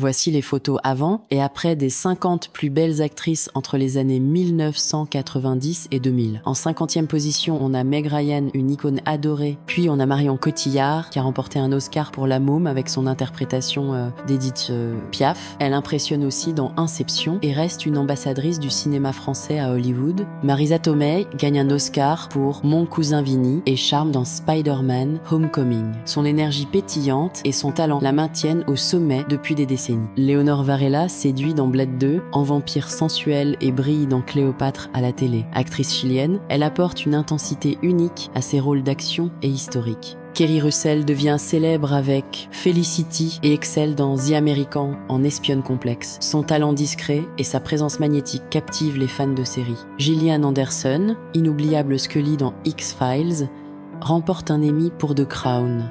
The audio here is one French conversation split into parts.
Voici les photos avant et après des 50 plus belles actrices entre les années 1990 et 2000. En 50e position, on a Meg Ryan, une icône adorée. Puis on a Marion Cotillard, qui a remporté un Oscar pour La Môme avec son interprétation d'Edith Piaf. Elle impressionne aussi dans Inception et reste une ambassadrice du cinéma français à Hollywood. Marisa Tomei gagne un Oscar pour Mon cousin Vinny et charme dans Spider-Man Homecoming. Son énergie pétillante et son talent la maintiennent au sommet depuis des décennies. Léonore Varela séduit dans Blade 2, en vampire sensuel et brille dans Cléopâtre à la télé. Actrice chilienne, elle apporte une intensité unique à ses rôles d'action et historiques. Kerry Russell devient célèbre avec Felicity et excelle dans The American en espionne complexe. Son talent discret et sa présence magnétique captivent les fans de série. Gillian Anderson, inoubliable Scully dans X-Files, remporte un Emmy pour The Crown.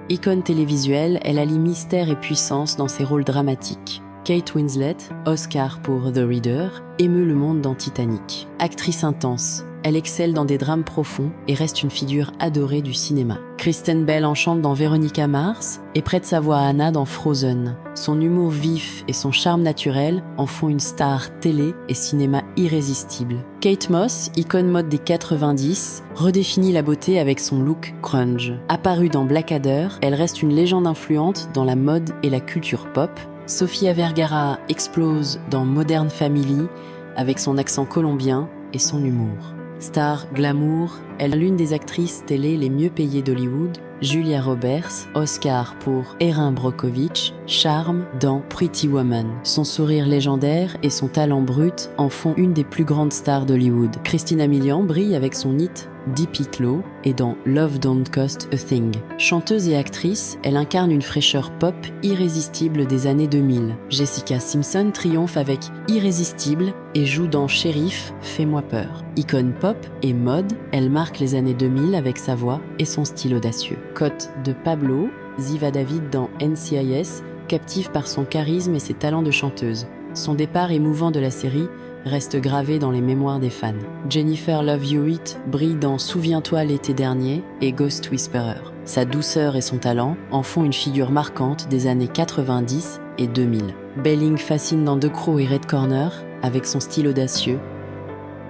Icône télévisuelle, elle allie mystère et puissance dans ses rôles dramatiques. Kate Winslet, Oscar pour The Reader, émeut le monde dans Titanic. Actrice intense, elle excelle dans des drames profonds et reste une figure adorée du cinéma. Kristen Bell enchante dans Veronica Mars et prête sa voix à Anna dans Frozen. Son humour vif et son charme naturel en font une star télé et cinéma irrésistible. Kate Moss, icône mode des 90, redéfinit la beauté avec son look grunge. Apparue dans Blackadder, elle reste une légende influente dans la mode et la culture pop. Sofia Vergara explose dans Modern Family avec son accent colombien et son humour. Star glamour, elle est l'une des actrices télé les mieux payées d'Hollywood. Julia Roberts, Oscar pour Erin Brockovich, charme dans Pretty Woman. Son sourire légendaire et son talent brut en font une des plus grandes stars d'Hollywood. Christina Milian brille avec son hit Deep It Low et dans Love Don't Cost a Thing. Chanteuse et actrice, elle incarne une fraîcheur pop irrésistible des années 2000. Jessica Simpson triomphe avec Irrésistible et joue dans Shérif, Fais-moi peur. Icône pop et mode, elle marque les années 2000 avec sa voix et son style audacieux. Cote de Pablo, Ziva David dans NCIS, captive par son charisme et ses talents de chanteuse. Son départ émouvant de la série reste gravé dans les mémoires des fans. Jennifer Love Hewitt brille dans Souviens-toi l'été dernier et Ghost Whisperer. Sa douceur et son talent en font une figure marquante des années 90 et 2000. Belling fascine dans The Crow et Red Corner avec son style audacieux.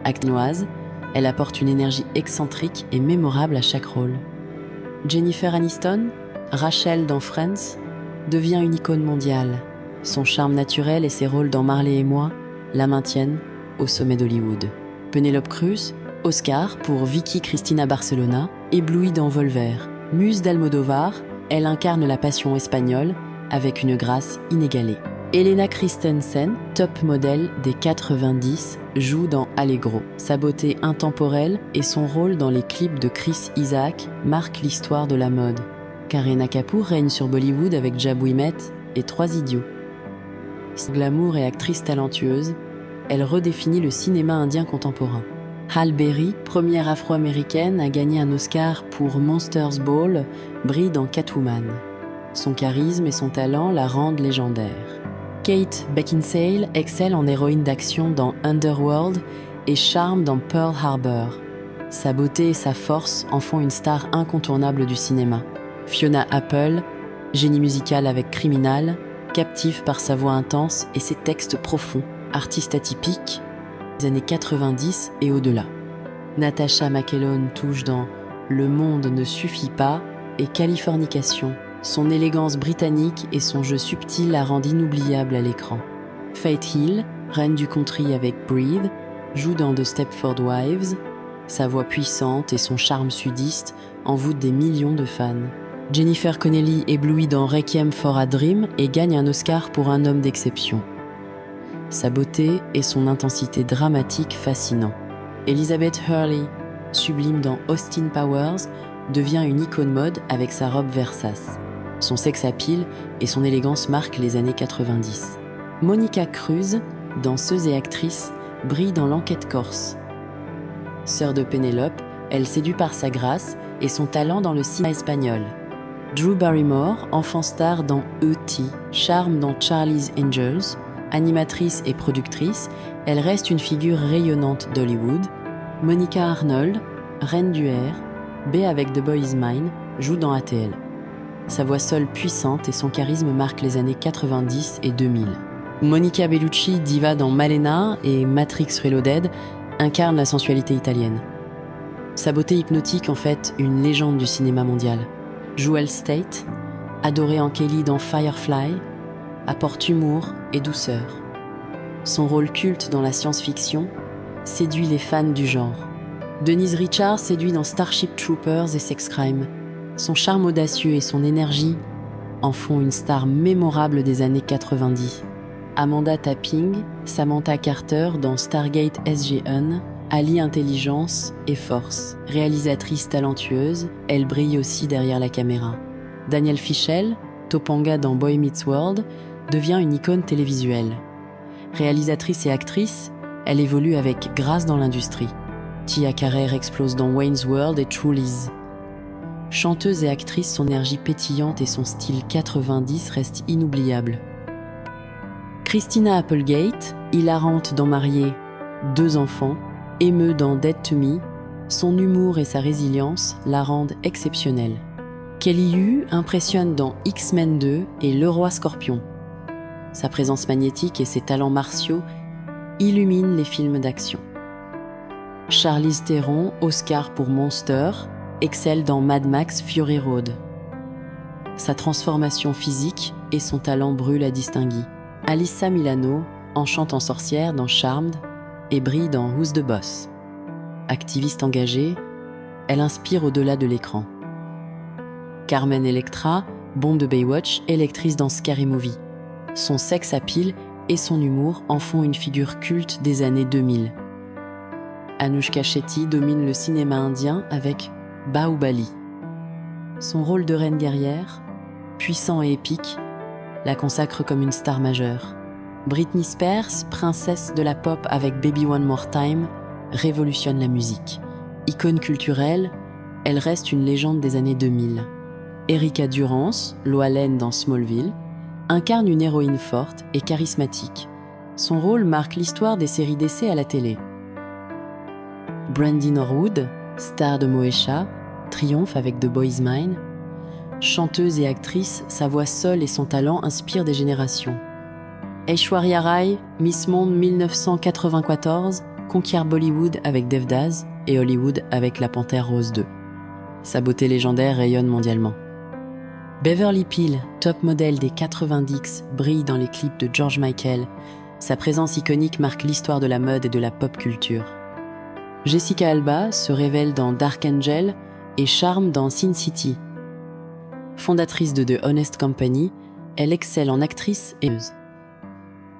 Acnoise, elle apporte une énergie excentrique et mémorable à chaque rôle. Jennifer Aniston, Rachel dans Friends, devient une icône mondiale. Son charme naturel et ses rôles dans Marley et moi la maintiennent au sommet d'Hollywood. Penélope Cruz, Oscar pour Vicky Cristina Barcelona, éblouie dans Volver. Muse d'Almodovar, elle incarne la passion espagnole avec une grâce inégalée. Elena Christensen, top modèle des 90, joue dans Allegro. Sa beauté intemporelle et son rôle dans les clips de Chris Isaak marquent l'histoire de la mode. Kareena Kapoor règne sur Bollywood avec Jab We Met et Trois idiots. Glamour et actrice talentueuse, elle redéfinit le cinéma indien contemporain. Halle Berry, première afro-américaine à gagner un Oscar pour Monsters Ball, brille dans Catwoman. Son charisme et son talent la rendent légendaire. Kate Beckinsale excelle en héroïne d'action dans Underworld et charme dans Pearl Harbor. Sa beauté et sa force en font une star incontournable du cinéma. Fiona Apple, génie musical avec Criminal, captive par sa voix intense et ses textes profonds, artiste atypique, des années 90 et au-delà. Natasha McElhone touche dans Le monde ne suffit pas et Californication. Son élégance britannique et son jeu subtil la rendent inoubliable à l'écran. Faith Hill, reine du country avec Breathe, joue dans The Stepford Wives. Sa voix puissante et son charme sudiste envoûtent des millions de fans. Jennifer Connelly éblouit dans Requiem for a Dream et gagne un Oscar pour Un homme d'exception. Sa beauté et son intensité dramatique fascinant. Elizabeth Hurley, sublime dans Austin Powers, devient une icône mode avec sa robe Versace. Son sex appeal et son élégance marquent les années 90. Monica Cruz, danseuse et actrice, brille dans L'Enquête corse. Sœur de Pénélope, elle séduit par sa grâce et son talent dans le cinéma espagnol. Drew Barrymore, enfant star dans E.T., charme dans Charlie's Angels, animatrice et productrice, elle reste une figure rayonnante d'Hollywood. Monica Arnold, reine du air, B avec The Boy Is Mine, joue dans ATL. sa voix seule puissante et son charisme marquent les années 90 et 2000. Monica Bellucci, diva dans Malena et Matrix Reloaded, incarne la sensualité italienne. Sa beauté hypnotique en fait une légende du cinéma mondial. Jewel State, adorée en Kelly dans Firefly, apporte humour et douceur. Son rôle culte dans la science-fiction séduit les fans du genre. Denise Richards séduit dans Starship Troopers et Sex Crime. Son charme audacieux et son énergie en font une star mémorable des années 90. Amanda Tapping, Samantha Carter dans Stargate SG-1, allie intelligence et force. Réalisatrice talentueuse, elle brille aussi derrière la caméra. Danielle Fishel, Topanga dans Boy Meets World, devient une icône télévisuelle. Réalisatrice et actrice, elle évolue avec grâce dans l'industrie. Tia Carrere explose dans Wayne's World et True Lies. Chanteuse et actrice, son énergie pétillante et son style 90 restent inoubliables. Christina Applegate, hilarante dans Mariée, 2 enfants, émeut dans Dead to Me, son humour et sa résilience la rendent exceptionnelle. Kelly Hu impressionne dans X-Men 2 et Le Roi Scorpion. Sa présence magnétique et ses talents martiaux illuminent les films d'action. Charlize Theron, Oscar pour Monster, excelle dans Mad Max Fury Road. Sa transformation physique et son talent brûlent à distinguer. Alyssa Milano enchante en sorcière dans Charmed et brille dans Who's the Boss. Activiste engagée, elle inspire au-delà de l'écran. Carmen Electra, Bond de Baywatch, est lectrice dans Scary Movie. Son sex appeal et son humour en font une figure culte des années 2000. Anushka Shetty domine le cinéma indien avec Bahubali. Son rôle de reine guerrière, puissant et épique, la consacre comme une star majeure. Britney Spears, princesse de la pop avec Baby One More Time, révolutionne la musique. Icône culturelle, elle reste une légende des années 2000. Erika Durance, Lois Lane dans Smallville, incarne une héroïne forte et charismatique. Son rôle marque l'histoire des séries d'essais à la télé. Brandy Norwood, star de Moesha, triomphe avec The Boys Mine. Chanteuse et actrice, sa voix seule et son talent inspirent des générations. Aishwarya Rai, Miss Monde 1994, conquiert Bollywood avec Devdas et Hollywood avec La Panthère Rose 2. Sa beauté légendaire rayonne mondialement. Beverly Peele, top modèle des 90s, brille dans les clips de George Michael. Sa présence iconique marque l'histoire de la mode et de la pop culture. Jessica Alba se révèle dans Dark Angel et charme dans Sin City. Fondatrice de The Honest Company, elle excelle en actrice et meuse.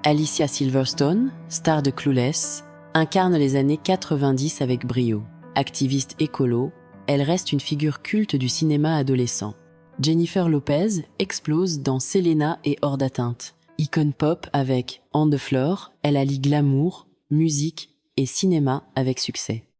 Alicia Silverstone, star de Clueless, incarne les années 90 avec brio. Activiste écolo, elle reste une figure culte du cinéma adolescent. Jennifer Lopez explose dans Selena et Hors d'atteinte. Icône pop avec On the Floor, elle allie glamour, musique et cinéma avec succès.